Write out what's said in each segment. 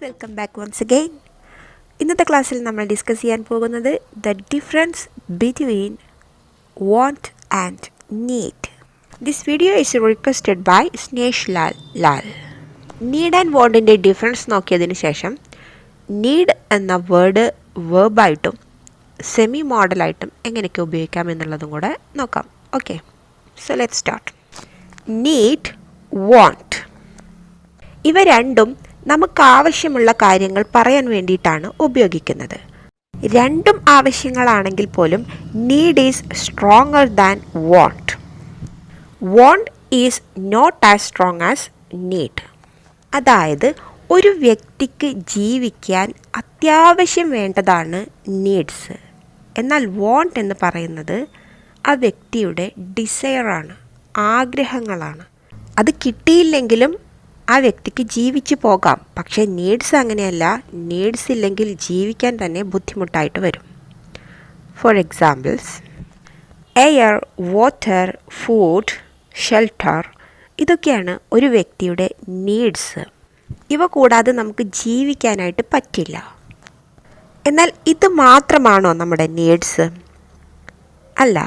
Welcome back once again. ഇന്നത്തെ ക്ലാസ്സിൽ നമ്മൾ ഡിസ്കസ് ചെയ്യാൻ പോകുന്നത് the difference between want and need. This video is requested by Snesh Lal. Need and വാണ്ടിൻ്റെ ഡിഫറൻസ് നോക്കിയതിന് ശേഷം നീഡ് എന്ന വേർഡ് വേർബായിട്ടും സെമി മോഡലായിട്ടും എങ്ങനെയൊക്കെ ഉപയോഗിക്കാം എന്നുള്ളതും കൂടെ നോക്കാം. Okay, so let's start. Need, want, ഇവ രണ്ടും നമുക്കാവശ്യമുള്ള കാര്യങ്ങൾ പറയാൻ വേണ്ടിയിട്ടാണ് ഉപയോഗിക്കുന്നത്. രണ്ടും ആവശ്യങ്ങളാണെങ്കിൽ പോലും need is stronger than want. Want is not as strong as need. അതായത് ഒരു വ്യക്തിക്ക് ജീവിക്കാൻ അത്യാവശ്യം വേണ്ടതാണ് നീഡ്സ്. എന്നാൽ വാണ്ട് എന്ന് പറയുന്നത് ആ വ്യക്തിയുടെ ഡിസയറാണ്, ആഗ്രഹങ്ങളാണ്. അത് കിട്ടിയില്ലെങ്കിലും ആ വ്യക്തിക്ക് ജീവിച്ചു പോകാം. പക്ഷേ നീഡ്സ് അങ്ങനെയല്ല. നീഡ്സ് ഇല്ലെങ്കിൽ ജീവിക്കാൻ തന്നെ ബുദ്ധിമുട്ടായിട്ട് വരും. For examples, air, water, food, shelter, ഇതൊക്കെയാണ് ഒരു വ്യക്തിയുടെ നീഡ്സ്. ഇവ കൂടാതെ നമുക്ക് ജീവിക്കാനായിട്ട് പറ്റില്ല. എന്നാൽ ഇത് മാത്രമാണോ നമ്മുടെ നീഡ്സ്? അല്ല.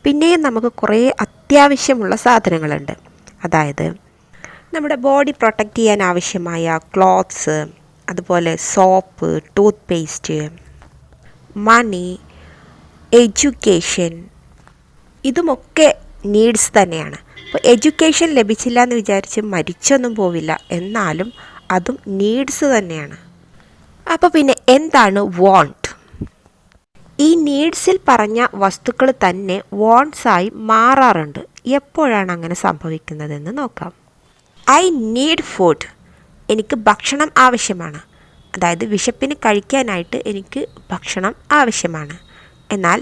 പിന്നെയും നമുക്ക് കുറേ അത്യാവശ്യമുള്ള സാധനങ്ങളുണ്ട്. അതായത് നമ്മുടെ ബോഡി പ്രൊട്ടക്റ്റ് ചെയ്യാൻ ആവശ്യമായ ക്ലോത്ത്സ്, അതുപോലെ സോപ്പ്, ടൂത്ത് പേസ്റ്റ്, മണി, എഡ്യൂക്കേഷൻ, ഇതുമൊക്കെ നീഡ്സ് തന്നെയാണ്. അപ്പോൾ എഡ്യൂക്കേഷൻ ലഭിച്ചില്ല എന്ന് വിചാരിച്ച് മരിച്ചൊന്നും പോവില്ല, എന്നാലും അതും നീഡ്സ് തന്നെയാണ്. അപ്പോൾ പിന്നെ എന്താണ് വാണ്ട്? ഈ നീഡ്സിൽ പറഞ്ഞ വസ്തുക്കൾ തന്നെ വാണ്ട്സായി മാറാറുണ്ട്. എപ്പോഴാണ് അങ്ങനെ സംഭവിക്കുന്നതെന്ന് നോക്കാം. ഐ നീഡ് ഫുഡ്, എനിക്ക് ഭക്ഷണം ആവശ്യമാണ്. അതായത് വിശപ്പിന് കഴിക്കാനായിട്ട് എനിക്ക് ഭക്ഷണം ആവശ്യമാണ്. എന്നാൽ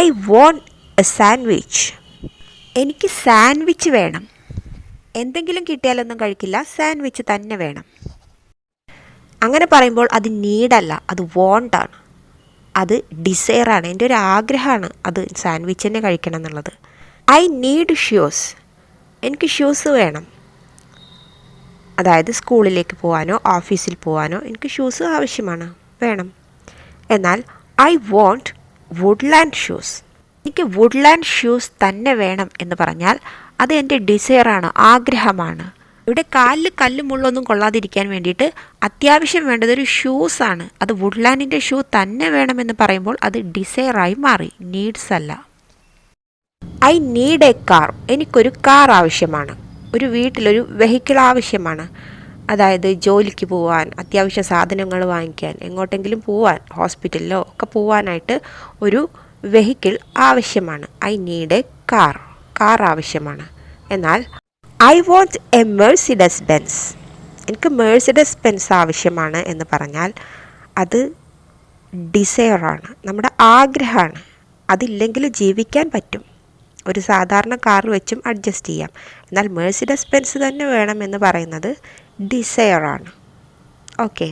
ഐ വോണ്ട് എ സാൻഡ്വിച്ച്, എനിക്ക് സാൻഡ്വിച്ച് വേണം. എന്തെങ്കിലും കിട്ടിയാലൊന്നും കഴിക്കില്ല, സാൻഡ്വിച്ച് തന്നെ വേണം. അങ്ങനെ പറയുമ്പോൾ അത് നീഡല്ല, അത് വോണ്ടാണ്, അത് ഡിസയറാണ്, എൻ്റെ ഒരു ആഗ്രഹമാണ് അത് സാൻഡ്വിച്ച് തന്നെ കഴിക്കണം എന്നുള്ളത്. ഐ നീഡ് ഷൂസ്, എനിക്ക് ഷൂസ് വേണം. അതായത് സ്കൂളിലേക്ക് പോകാനോ ഓഫീസിൽ പോകാനോ എനിക്ക് ഷൂസ് ആവശ്യമാണ്, വേണം. എന്നാൽ ഐ വോണ്ട് വുഡ്ലാൻഡ് ഷൂസ്, എനിക്ക് വുഡ്ലാൻഡ് ഷൂസ് തന്നെ വേണം എന്ന് പറഞ്ഞാൽ അത് എൻ്റെ ഡിസയറാണ്, ആഗ്രഹമാണ്. ഇവിടെ കാലിൽ കല്ല് മുള്ളൊന്നും കൊള്ളാതിരിക്കാൻ വേണ്ടിയിട്ട് അത്യാവശ്യം വേണ്ടത് ഒരു ഷൂസാണ്. അത് വുഡ്ലാൻഡിൻ്റെ ഷൂ തന്നെ വേണമെന്ന് പറയുമ്പോൾ അത് ഡിസയറായി മാറി, നീഡ്സ് അല്ല. ഐ നീഡ് എ കാർ, എനിക്കൊരു കാർ ആവശ്യമാണ്. ഒരു വീട്ടിലൊരു വെഹിക്കിൾ ആവശ്യമാണ്. അതായത് ജോലിക്ക് പോവാൻ, അത്യാവശ്യ സാധനങ്ങൾ വാങ്ങിക്കാൻ, എങ്ങോട്ടെങ്കിലും പോവാൻ, ഹോസ്പിറ്റലിലോ ഒക്കെ പോവാനായിട്ട് ഒരു വെഹിക്കിൾ ആവശ്യമാണ്. I need A car, car ആവശ്യമാണ്. എന്നാൽ I won't A Mercedes Benz, എനിക്ക് മെഴ്സിഡസ് ബെൻസ് ആവശ്യമാണ് എന്ന് പറഞ്ഞാൽ അത് ഡിസയറാണ്, നമ്മുടെ ആഗ്രഹമാണ്. അതില്ലെങ്കിൽ ജീവിക്കാൻ പറ്റും, ഒരു സാധാരണ കാർ വെച്ചും അഡ്ജസ്റ്റ് ചെയ്യാം. എന്നാൽ മെഴ്സിഡസ് ബെൻസ് തന്നെ വേണമെന്ന് പറയുന്നത് ഡിസയറാണ്. ഓക്കെ,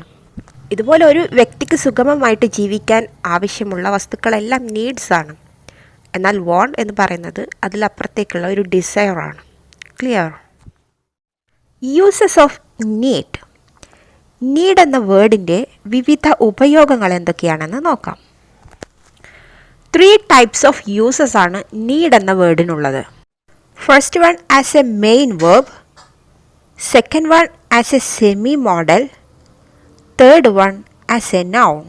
ഇതുപോലെ ഒരു വ്യക്തിക്ക് സുഗമമായിട്ട് ജീവിക്കാൻ ആവശ്യമുള്ള വസ്തുക്കളെല്ലാം നീഡ്സ് ആണ്. എന്നാൽ വാണ്ട് എന്ന് പറയുന്നത് അതിലപ്പുറത്തേക്കുള്ള ഒരു ഡിസയറാണ്. Clear? Uses of need. Need എന്ന വേർഡിൻ്റെ വിവിധ ഉപയോഗങ്ങൾ എന്തൊക്കെയാണെന്ന് നോക്കാം. 3 ടൈപ്സ് ഓഫ് യൂസസ് ആണ് നീഡ് എന്ന വേർഡിനുള്ളത്. First one as a main verb, second one as a semi modal, third one as a noun.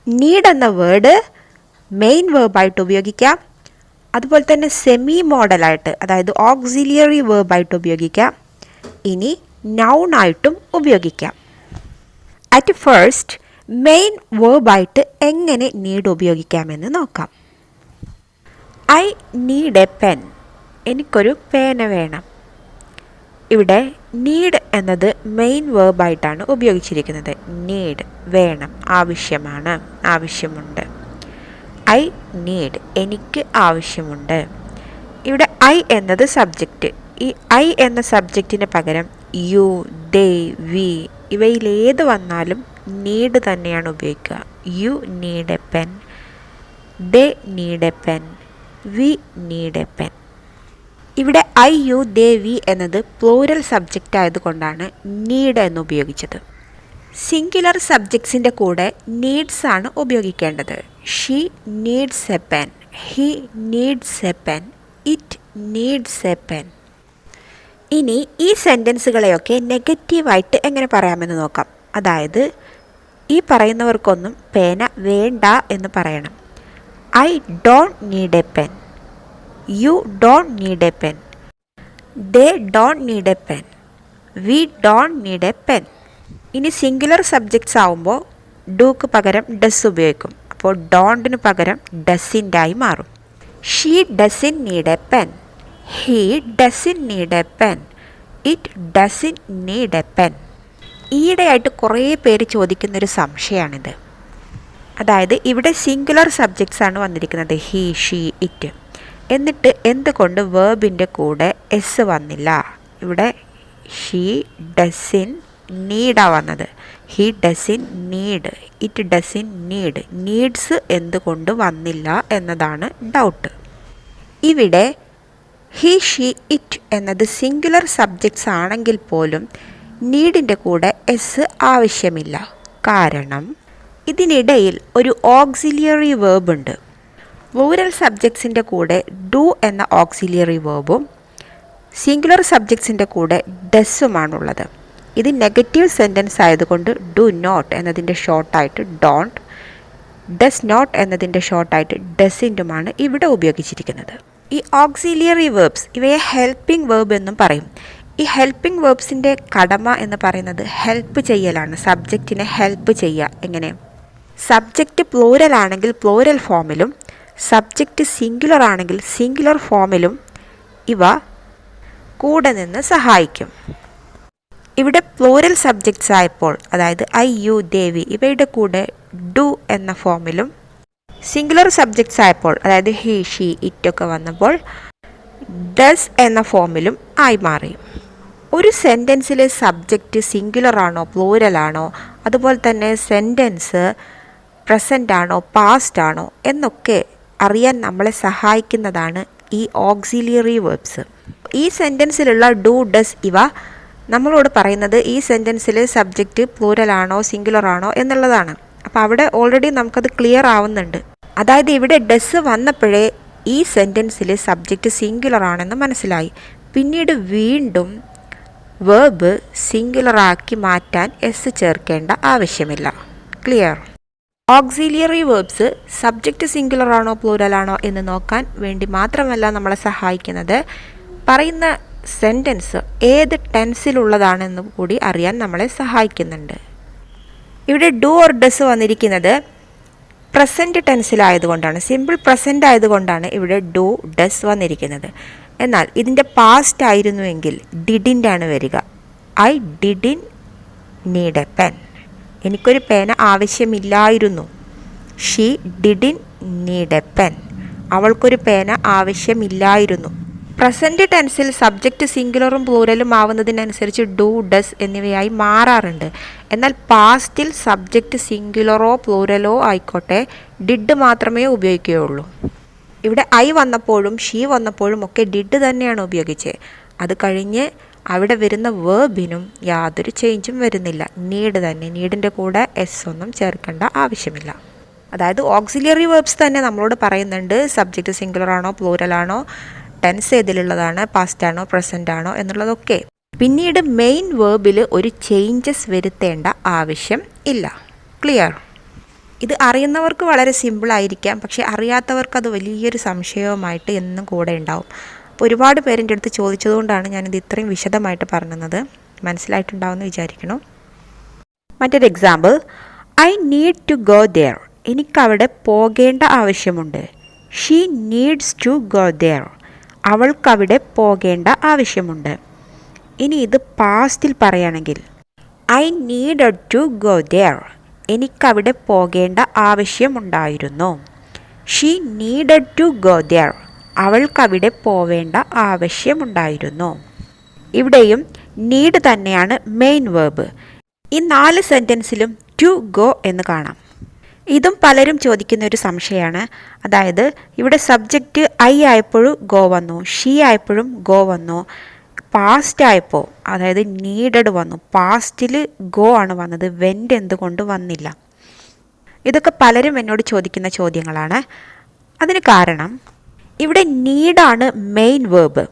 Need എന്ന വേർഡ് മെയിൻ വേർബായിട്ട് ഉപയോഗിക്കാം, അതുപോലെ തന്നെ സെമി മോഡലായിട്ട്, അതായത് ഓക്സിലിയറി വേർബായിട്ട് ഉപയോഗിക്കാം, ഇനി നൗണായിട്ടും ഉപയോഗിക്കാം. അറ്റ് ഫസ്റ്റ് മെയിൻ വേർബായിട്ട് എങ്ങനെ നീഡ് ഉപയോഗിക്കാമെന്ന് നോക്കാം. ഐ നീഡ് എ പെൻ, എനിക്കൊരു പേന വേണം. ഇവിടെ നീഡ് എന്നത് മെയിൻ വേർബായിട്ടാണ് ഉപയോഗിച്ചിരിക്കുന്നത്. നീഡ് വേണം, ആവശ്യമാണ്, ആവശ്യമുണ്ട്. ഐ നീഡ്, എനിക്ക് ആവശ്യമുണ്ട്. ഇവിടെ ഐ എന്നത് സബ്ജക്റ്റ്. ഈ ഐ എന്ന സബ്ജക്റ്റിന് പകരം യു, ദേ, വി ഇവയിലേത് വന്നാലും നീഡ് തന്നെയാണ് ഉപയോഗിക്കുക. You need a pen, they need a pen, we need a pen. ഇവിടെ ഐ യു ദേ വി എന്നത് പ്ലൂരൽ സബ്ജക്റ്റ് ആയതുകൊണ്ടാണ് നീഡ് എന്ന് ഉപയോഗിച്ചത്. സിംഗുലർ സബ്ജക്ട്സിൻ്റെ കൂടെ നീഡ്സ് ആണ് ഉപയോഗിക്കേണ്ടത്. She needs A pen, he needs A pen, it needs A pen. ഇനി ഈ സെൻറ്റൻസുകളെയൊക്കെ നെഗറ്റീവായിട്ട് എങ്ങനെ പറയാമെന്ന് നോക്കാം. അതായത് ഈ പറയുന്നവർക്കൊന്നും പേന വേണ്ട എന്ന് പറയണം. I don't need a pen, you don't need a pen, they don't need a pen, we don't need a pen. ഇനി സിംഗുലർ സബ്ജക്ട്സ് ആവുമ്പോൾ ഡൂക്ക് പകരം ഡസ് ഉപയോഗിക്കും. അപ്പോൾ ഡോണ്ടിന് പകരം ഡസിൻ്റായി മാറും. She doesn't need a pen, he doesn't need a pen, it doesn't need a pen. ഈയിടെയായിട്ട് കുറേ പേര് ചോദിക്കുന്നൊരു സംശയമാണിത്. അതായത് ഇവിടെ സിംഗുലർ സബ്ജക്ട്സ് ആണ് വന്നിരിക്കുന്നത്, ഹീ ഷീ ഇറ്റ്. എന്നിട്ട് എന്തുകൊണ്ട് വേർബിൻ്റെ കൂടെ എസ് വന്നില്ല? ഇവിടെ ഷീ ഡസിൻ നീഡാണ് വന്നത്, he doesn't need, it doesn't need. Needs എന്തുകൊണ്ട് വന്നില്ല എന്നതാണ് ഡൗട്ട്. ഇവിടെ ഹി ഷീ ഇറ്റ് എന്നത് സിംഗുലർ സബ്ജക്ട്സ് ആണെങ്കിൽ പോലും നീഡിൻ്റെ കൂടെ എസ് ആവശ്യമില്ല. കാരണം ഇതിനിടയിൽ ഒരു ഓക്സിലിയറി വേർബ് ഉണ്ട്. പ്ലൂരൽ സബ്ജക്ട്സിൻ്റെ കൂടെ ഡു എന്ന ഓക്സിലിയറി വേർബും സിംഗുലർ സബ്ജക്ട്സിൻ്റെ കൂടെ ഡസ്സുമാണുള്ളത്. ഇത് നെഗറ്റീവ് സെൻറ്റൻസ് ആയതുകൊണ്ട് ഡു നോട്ട് എന്നതിൻ്റെ ഷോർട്ടായിട്ട് ഡോണ്ട്, ഡസ് നോട്ട് എന്നതിൻ്റെ ഷോർട്ടായിട്ട് ഡസിൻ്റുമാണ് ഇവിടെ ഉപയോഗിച്ചിരിക്കുന്നത്. ഈ ഓക്സിലിയറി വേർബ്സ് ഇവയെ ഹെൽപ്പിംഗ് വേർബ് എന്നും പറയും. ഈ ഹെൽപ്പിംഗ് വേർബ്സിൻ്റെ കടമ എന്ന് പറയുന്നത് ഹെൽപ്പ് ചെയ്യലാണ്, സബ്ജക്റ്റിനെ ഹെൽപ്പ് ചെയ്യുക. എങ്ങനെ? സബ്ജക്റ്റ് പ്ലൂരൽ ആണെങ്കിൽ പ്ലൂരൽ ഫോമിലും സബ്ജക്റ്റ് സിംഗുലർ ആണെങ്കിൽ സിംഗുലർ ഫോമിലും ഇവ കൂടെ നിന്ന് സഹായിക്കും. ഇവിടെ പ്ലൂരൽ സബ്ജക്ട്സ് ആയപ്പോൾ, അതായത് ഐ യു ദേ വി, ഇവയുടെ കൂടെ ഡു എന്ന ഫോമിലും, സിംഗുലർ സബ്ജക്ട്സ് ആയപ്പോൾ, അതായത് ഹി ഷീ ഇറ്റ് ഒക്കെ വന്നപ്പോൾ ഡസ് എന്ന ഫോമിലും ആയി മാറി. ഒരു സെൻറ്റൻസിലെ സബ്ജക്റ്റ് സിംഗുലർ ആണോ പ്ലൂരൽ ആണോ, അതുപോലെ തന്നെ സെൻറ്റൻസ് പ്രസൻ്റ് ആണോ പാസ്റ്റ് ആണോ എന്നൊക്കെ അറിയാൻ നമ്മളെ സഹായിക്കുന്നതാണ് ഈ ഓക്സിലിയറി വേർബ്സ്. ഈ സെൻറ്റൻസിലുള്ള ഡു ഡസ് ഇവ നമ്മളോട് പറയുന്നത് ഈ സെൻറ്റൻസിലെ സബ്ജക്റ്റ് പ്ലൂരൽ ആണോ സിംഗുലർ ആണോ എന്നുള്ളതാണ്. അപ്പോൾ അവിടെ ഓൾറെഡി നമുക്കത് ക്ലിയർ ആവുന്നുണ്ട്. അതായത് ഇവിടെ ഡസ് വന്നപ്പോഴേ ഈ സെൻറ്റൻസിലെ സബ്ജക്റ്റ് സിംഗുലർ ആണെന്ന് മനസ്സിലായി. പിന്നീട് വീണ്ടും വേർബ് സിംഗുലറാക്കി മാറ്റാൻ എസ് ചേർക്കേണ്ട ആവശ്യമില്ല. Clear? Auxiliary verbs subject singular ആണോ പ്ലൂരൽ ആണോ എന്ന് നോക്കാൻ വേണ്ടി മാത്രമല്ല നമ്മളെ സഹായിക്കുന്നത്, പറയുന്ന സെൻറ്റൻസ് ഏത് ടെൻസിലുള്ളതാണെന്ന് കൂടി അറിയാൻ നമ്മളെ സഹായിക്കുന്നുണ്ട്. ഇവിടെ ഡു ഓർ ഡസ് വന്നിരിക്കുന്നത് പ്രസൻറ്റ് ടെൻസിലായതുകൊണ്ടാണ്, സിമ്പിൾ പ്രസൻറ്റ് ആയതുകൊണ്ടാണ് ഇവിടെ ഡു ഡസ് വന്നിരിക്കുന്നത്. എന്നാൽ ഇതിൻ്റെ പാസ്റ്റ് ആയിരുന്നുവെങ്കിൽ ഡിഡിൻ്റാണ് വരിക. I didn't need a pen, എനിക്കൊരു പേന ആവശ്യമില്ലായിരുന്നു. She didn't need a pen, അവൾക്കൊരു പേന ആവശ്യമില്ലായിരുന്നു. പ്രസൻറ്റ് ടെൻസിൽ സബ്ജക്റ്റ് സിംഗുലറും പ്ലൂരലും ആവുന്നതിനനുസരിച്ച് ഡു ഡസ് എന്നിവയായി മാറാറുണ്ട്. എന്നാൽ പാസ്റ്റിൽ സബ്ജക്റ്റ് സിംഗുലറോ പ്ലൂരലോ ആയിക്കോട്ടെ ഡിഡ് മാത്രമേ ഉപയോഗിക്കുകയുള്ളൂ. ഇവിടെ ഐ വന്നപ്പോഴും ഷീ വന്നപ്പോഴും ഒക്കെ ഡിഡ് തന്നെയാണ് ഉപയോഗിച്ചത്. അത് കഴിഞ്ഞ് അവിടെ വരുന്ന വേർബിനും യാതൊരു ചേഞ്ചും വരുന്നില്ല, നീഡ് തന്നെ. നീഡിൻ്റെ കൂടെ എസ് ഒന്നും ചേർക്കേണ്ട ആവശ്യമില്ല. അതായത് ഓക്സിലിയറി വേർബ്സ് തന്നെ നമ്മളോട് പറയുന്നുണ്ട് സബ്ജക്റ്റ് സിംഗുലർ ആണോ പ്ലൂരൽ ആണോ, ടെൻസ് ഏതിലുള്ളതാണ്, പാസ്റ്റ് ആണോ പ്രസൻ്റ് ആണോ എന്നുള്ളതൊക്കെ. പിന്നീട് മെയിൻ വേർബിൽ ഒരു ചേഞ്ചസ് വരുത്തേണ്ട ആവശ്യം ഇല്ല. ക്ലിയർ? ഇത് അറിയുന്നവർക്ക് വളരെ സിമ്പിളായിരിക്കാം, പക്ഷേ അറിയാത്തവർക്ക് അത് വലിയൊരു സംശയവുമായിട്ട് എന്നും കൂടെ ഉണ്ടാവും. അപ്പോൾ ഒരുപാട് പേരെൻ്റെ അടുത്ത് ചോദിച്ചതുകൊണ്ടാണ് ഞാനിത് ഇത്രയും വിശദമായിട്ട് പറഞ്ഞത്. മനസ്സിലായിട്ടുണ്ടാവുമെന്ന് വിചാരിക്കണം. മറ്റൊരു example, I need to go there, എനിക്കവിടെ പോകേണ്ട ആവശ്യമുണ്ട്. She needs to go there, അവൾക്കവിടെ പോകേണ്ട ആവശ്യമുണ്ട്. ഇനി ഇത് പാസ്റ്റിൽ പറയുകയാണെങ്കിൽ I needed to go there, എനിക്കവിടെ പോകേണ്ട ആവശ്യമുണ്ടായിരുന്നു. She needed to go there, അവൾക്കവിടെ പോവേണ്ട ആവശ്യമുണ്ടായിരുന്നു. ഇവിടെയും നീഡ് തന്നെയാണ് മെയിൻ വേർബ്. ഈ 4 സെൻറ്റൻസിലും ടു ഗോ എന്ന് കാണാം. ഇതും പലരും ചോദിക്കുന്ന ഒരു സംശയമാണ്. അതായത് ഇവിടെ സബ്ജക്റ്റ് ഐ ആയപ്പോഴും ഗോ വന്നു, ഷീ ആയപ്പോഴും ഗോ വന്നു, പാസ്റ്റ് ആയപ്പോൾ അതായത് നീഡഡ് വന്നു, പാസ്റ്റിൽ ഗോ ആണ് വന്നത്, വെൻ്റ് എന്തുകൊണ്ട് വന്നില്ല? ഇതൊക്കെ പലരും എന്നോട് ചോദിക്കുന്ന ചോദ്യങ്ങളാണ്. അതിന് കാരണം ഇവിടെ നീഡാണ് മെയിൻ വേർബ്.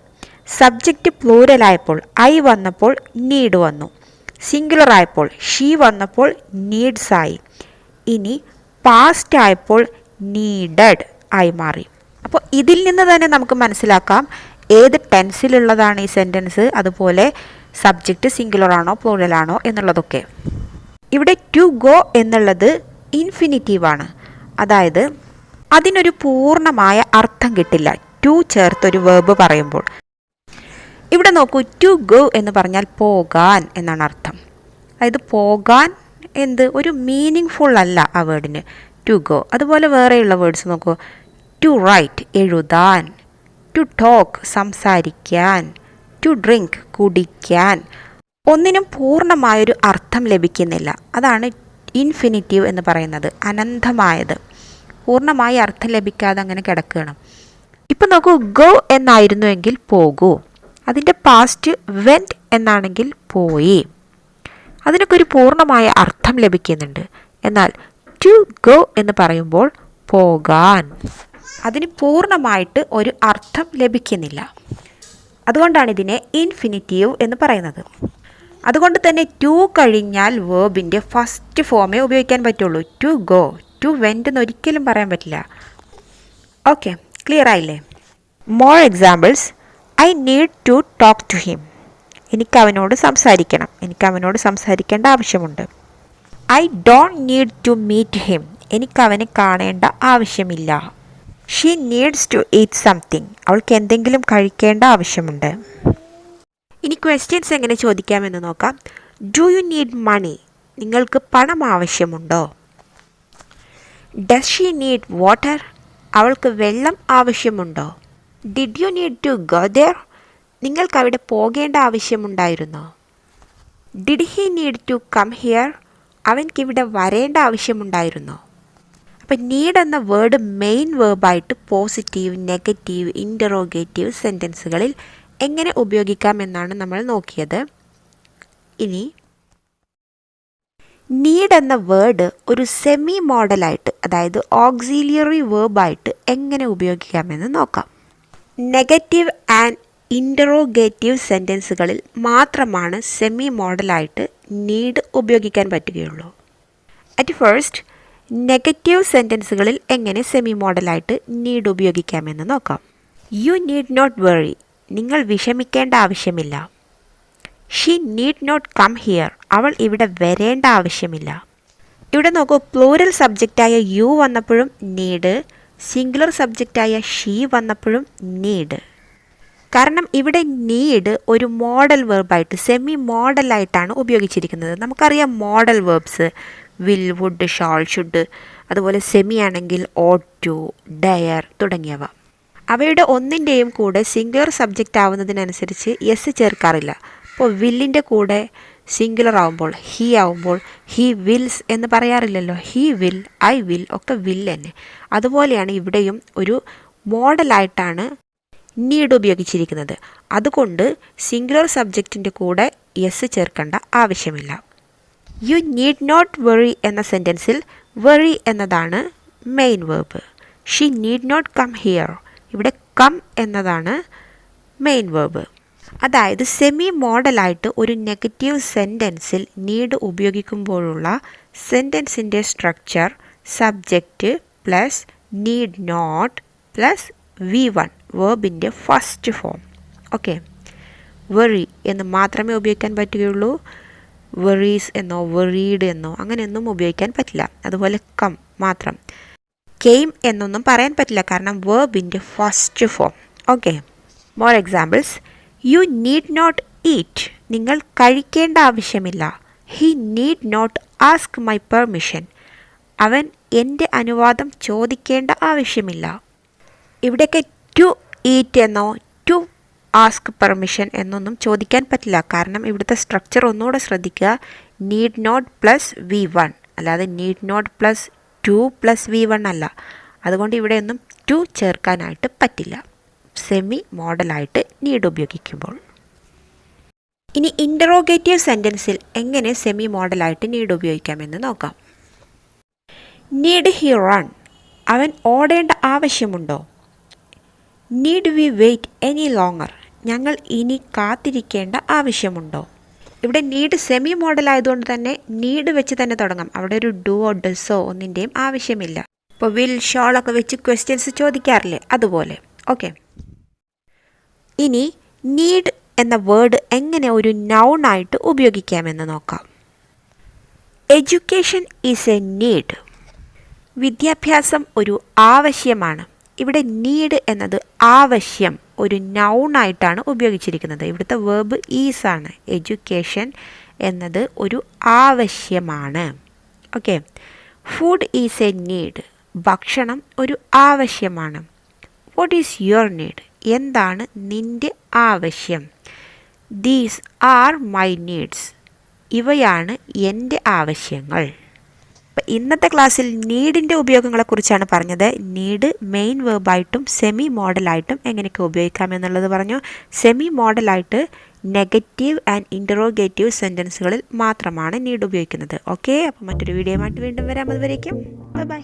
സബ്ജക്റ്റ് പ്ലൂരലായപ്പോൾ ഐ വന്നപ്പോൾ നീഡ് വന്നു, സിംഗുലർ ആയപ്പോൾ ഷീ വന്നപ്പോൾ നീഡ്സ് ആയി, ഇനി പാസ്റ്റ് ആയപ്പോൾ നീഡഡ് ആയി മാറി. അപ്പോൾ ഇതിൽ നിന്ന് തന്നെ നമുക്ക് മനസ്സിലാക്കാം ഏത് ടെൻസിലുള്ളതാണ് ഈ സെൻറ്റൻസ്, അതുപോലെ സബ്ജക്റ്റ് സിംഗുലർ ആണോ പ്ലൂറൽ ആണോ എന്നുള്ളതൊക്കെ. ഇവിടെ ടു ഗോ എന്നുള്ളത് ഇൻഫിനിറ്റീവാണ്, അതായത് അതിനൊരു പൂർണ്ണമായ അർത്ഥം കിട്ടില്ല ടു ചേർത്തൊരു വേർബ് പറയുമ്പോൾ. ഇവിടെ നോക്കൂ, ടു ഗോ എന്ന് പറഞ്ഞാൽ പോകാൻ എന്നാണ് അർത്ഥം. അതായത് പോകാൻ ഒരു മീനിങ് ഫുൾ അല്ല ആ വേർഡിന് ടു ഗോ. അതുപോലെ വേറെയുള്ള വേർഡ്സ് നോക്കൂ, ടു റൈറ്റ് എഴുതാൻ, ടു ടോക്ക് സംസാരിക്കാൻ, ടു ഡ്രിങ്ക് കുടിക്കാൻ. ഒന്നിനും പൂർണ്ണമായൊരു അർത്ഥം ലഭിക്കുന്നില്ല. അതാണ് ഇൻഫിനിറ്റീവ് എന്ന് പറയുന്നത്, അനന്തമായത്. പൂർണ്ണമായ അർത്ഥം ലഭിക്കാതെ അങ്ങനെ കിടക്കുകയാണ്. ഇപ്പം നോക്കൂ, ഗോ എന്നായിരുന്നുവെങ്കിൽ പോകൂ, അതിൻ്റെ പാസ്റ്റ് വെൻറ്റ് എന്നാണെങ്കിൽ പോയി, അതിനൊക്കെ ഒരു പൂർണ്ണമായ അർത്ഥം ലഭിക്കുന്നുണ്ട്. എന്നാൽ ടു ഗോ എന്ന് പറയുമ്പോൾ പോകാൻ, അതിന് പൂർണ്ണമായിട്ട് ഒരു അർത്ഥം ലഭിക്കുന്നില്ല. അതുകൊണ്ടാണ് ഇതിനെ ഇൻഫിനിറ്റീവ് എന്ന് പറയുന്നത്. അതുകൊണ്ട് തന്നെ ടു കഴിഞ്ഞാൽ വേർബിൻ്റെ ഫസ്റ്റ് ഫോമേ ഉപയോഗിക്കാൻ പറ്റുള്ളൂ. ടു ഗോ, ടു വെൻറ്റ് എന്ന് ഒരിക്കലും പറയാൻ പറ്റില്ല. ഓക്കെ, ക്ലിയർ ആയില്ലേ? More examples. I need to talk to him. എനിക്ക് അവനോട് സംസാരിക്കണം, എനിക്ക് അവനോട് സംസാരിക്കേണ്ട ആവശ്യമുണ്ട്. I don't need to meet him. എനിക്ക് അവനെ കാണേണ്ട ആവശ്യമില്ല. She needs to eat something. അവൾക്ക് എന്തെങ്കിലും കഴിക്കേണ്ട ആവശ്യമുണ്ട്. ഇനി ക്വസ്റ്റ്യൻസ് എങ്ങനെ ചോദിക്കാമെന്ന് നോക്കാം. Do you need money? നിങ്ങൾക്ക് പണം ആവശ്യമുണ്ടോ? Does she need water? അവൾക്ക് വെള്ളം ആവശ്യമുണ്ടോ? Did you need to go there? നിങ്ങൾക്ക് അവിടെ പോകേണ്ട ആവശ്യമുണ്ടായിരുന്നോ? Did he need to come here? അവൻക്കിവിടെ വരേണ്ട ആവശ്യമുണ്ടായിരുന്നോ? അപ്പം നീഡ് എന്ന വേർഡ് മെയിൻ വേർബായിട്ട് പോസിറ്റീവ്, നെഗറ്റീവ്, ഇൻ്ററോഗേറ്റീവ് സെൻറ്റൻസുകളിൽ എങ്ങനെ ഉപയോഗിക്കാമെന്നാണ് നമ്മൾ നോക്കിയത്. ഇനി നീഡ് എന്ന വേർഡ് ഒരു സെമി മോഡലായിട്ട്, അതായത് ഓക്സിലിയറി വേർബായിട്ട് എങ്ങനെ ഉപയോഗിക്കാമെന്ന് നോക്കാം. നെഗറ്റീവ് ആൻഡ് ഇൻ്ററോഗേറ്റീവ് സെൻറ്റൻസുകളിൽ മാത്രമാണ് സെമി മോഡലായിട്ട് നീഡ് ഉപയോഗിക്കാൻ പറ്റുകയുള്ളൂ. അറ്റ് ഫസ്റ്റ് നെഗറ്റീവ് സെൻറ്റൻസുകളിൽ എങ്ങനെ സെമി മോഡലായിട്ട് നീഡ് ഉപയോഗിക്കാമെന്ന് നോക്കാം. You need not worry. നിങ്ങൾ വിഷമിക്കേണ്ട ആവശ്യമില്ല. She need not come here. അവൾ ഇവിടെ വരേണ്ട ആവശ്യമില്ല. ഇവിടെ നോക്കൂ, പ്ലൂറൽ സബ്ജക്റ്റായ യു വന്നപ്പോഴും നീഡ്, സിംഗുലർ സബ്ജക്റ്റായ ഷീ വന്നപ്പോഴും നീഡ്. കാരണം ഇവിടെ നീഡ് ഒരു മോഡൽ വേർബായിട്ട്, സെമി മോഡലായിട്ടാണ് ഉപയോഗിച്ചിരിക്കുന്നത്. നമുക്കറിയാം modal verbs will, would, shall, should, അതുപോലെ സെമി ആണെങ്കിൽ ഓട്ട് ടു, ഡയർ തുടങ്ങിയവ. അവയുടെ ഒന്നിൻ്റെയും കൂടെ സിംഗുലർ സബ്ജക്റ്റ് ആവുന്നതിനനുസരിച്ച് എസ് ചേർക്കാറില്ല. അപ്പോൾ വില്ലിൻ്റെ കൂടെ സിംഗുലർ ആവുമ്പോൾ, ഹി ആവുമ്പോൾ ഹി വിൽസ് എന്ന് പറയാറില്ലല്ലോ. ഹി വിൽ, ഐ വിൽ ഒക്കെ വിൽ തന്നെ. അതുപോലെയാണ് ഇവിടെയും ഒരു മോഡലായിട്ടാണ് നീഡ് ഉപയോഗിച്ചിരിക്കുന്നത്. അതുകൊണ്ട് സിംഗുലർ സബ്ജക്റ്റിൻ്റെ കൂടെ എസ് ചേർക്കേണ്ട ആവശ്യമില്ല. യു നീഡ് നോട്ട് വെറി എന്ന സെൻറ്റൻസിൽ വെറി എന്നതാണ് main verb. She need not come here, ഇവിടെ കം എന്നതാണ് മെയിൻ വേർബ്. അതായത് സെമി മോഡലായിട്ട് ഒരു നെഗറ്റീവ് സെൻറ്റൻസിൽ നീഡ് ഉപയോഗിക്കുമ്പോഴുള്ള സെൻറ്റൻസിൻ്റെ structure subject plus need not plus V1 വേർബിൻ്റെ ഫസ്റ്റ് ഫോം. ഓക്കെ, വെറി എന്ന് മാത്രമേ ഉപയോഗിക്കാൻ പറ്റുകയുള്ളൂ. വെറീസ് എന്നോ വെറീഡ് എന്നോ അങ്ങനെയൊന്നും ഉപയോഗിക്കാൻ പറ്റില്ല. അതുപോലെ കം മാത്രം. കെയിം എന്നൊന്നും പറയാൻ പറ്റില്ല, കാരണം വേർബിൻ്റെ first form. Okay, more examples. You need not eat. നിങ്ങൾ കഴിക്കേണ്ട ആവശ്യമില്ല. He need not ask my permission. അവൻ എൻ്റെ അനുവാദം ചോദിക്കേണ്ട ആവശ്യമില്ല. ഇവിടെയൊക്കെ ടു ഈറ്റ് എന്നോ ടു ആസ്ക് പെർമിഷൻ എന്നൊന്നും ചോദിക്കാൻ പറ്റില്ല, കാരണം ഇവിടുത്തെ സ്ട്രക്ചർ ഒന്നുകൂടെ ശ്രദ്ധിക്കുക. നീഡ് നോട്ട് പ്ലസ് V1, അല്ലാതെ നീഡ് നോട്ട് പ്ലസ് 2+V1 അല്ല. അതുകൊണ്ട് ഇവിടെയൊന്നും ടു ചേർക്കാനായിട്ട് പറ്റില്ല സെമി മോഡലായിട്ട് നീഡ് ഉപയോഗിക്കുമ്പോൾ. ഇനി ഇൻ്ററോഗേറ്റീവ് സെൻറ്റൻസിൽ എങ്ങനെ സെമി മോഡലായിട്ട് നീഡ് ഉപയോഗിക്കാമെന്ന് നോക്കാം. Need he run? അവൻ ഓടേണ്ട ആവശ്യമുണ്ടോ? Need we wait any longer? ഞങ്ങൾ ഇനി കാത്തിരിക്കേണ്ട ആവശ്യമുണ്ടോ? ഇവിടെ നീഡ് സെമി മോഡൽ ആയതുകൊണ്ട് തന്നെ നീഡ് വെച്ച് തന്നെ തുടങ്ങാം. അവിടെ ഒരു ഡുവോ ഡസോ ഒന്നിൻ്റെയും ആവശ്യമില്ല. ഇപ്പോൾ വിൽ ഷോളൊക്കെ വെച്ച് ക്വസ്റ്റ്യൻസ് ചോദിക്കാറില്ലേ, അതുപോലെ. ഓക്കെ, ഇനി നീഡ് എന്ന വേർഡ് എങ്ങനെ ഒരു നൗണായിട്ട് ഉപയോഗിക്കാമെന്ന് നോക്കാം. Education is A need. വിദ്യാഭ്യാസം ഒരു ആവശ്യമാണ്. ഇവിടെ നീഡ് എന്നത് ആവശ്യം ഒരു നൗണായിട്ടാണ് ഉപയോഗിച്ചിരിക്കുന്നത്. ഇവിടുത്തെ വേർബ് ഈസ് ആണ്. എഡ്യൂക്കേഷൻ എന്നത് ഒരു ആവശ്യമാണ്. Okay, food is A need. ഭക്ഷണം ഒരു ആവശ്യമാണ്. What is your need? എന്താണ് നിൻ്റെ ആവശ്യം? These are my needs. ഇവയാണ് എൻ്റെ ആവശ്യങ്ങൾ. അപ്പം ഇന്നത്തെ ക്ലാസ്സിൽ നീഡിൻ്റെ ഉപയോഗങ്ങളെക്കുറിച്ചാണ് പറഞ്ഞത്. നീഡ് മെയിൻ വേർബായിട്ടും സെമി മോഡലായിട്ടും എങ്ങനെയൊക്കെ ഉപയോഗിക്കാമെന്നുള്ളത് പറഞ്ഞു. സെമി മോഡലായിട്ട് നെഗറ്റീവ് ആൻഡ് ഇൻ്ററോഗേറ്റീവ് സെൻറ്റൻസുകളിൽ മാത്രമാണ് നീഡ് ഉപയോഗിക്കുന്നത്. ഓക്കെ, അപ്പോൾ മറ്റൊരു വീഡിയോ ആയിട്ട് വീണ്ടും വരാം. അതുവരേക്കും ബൈ.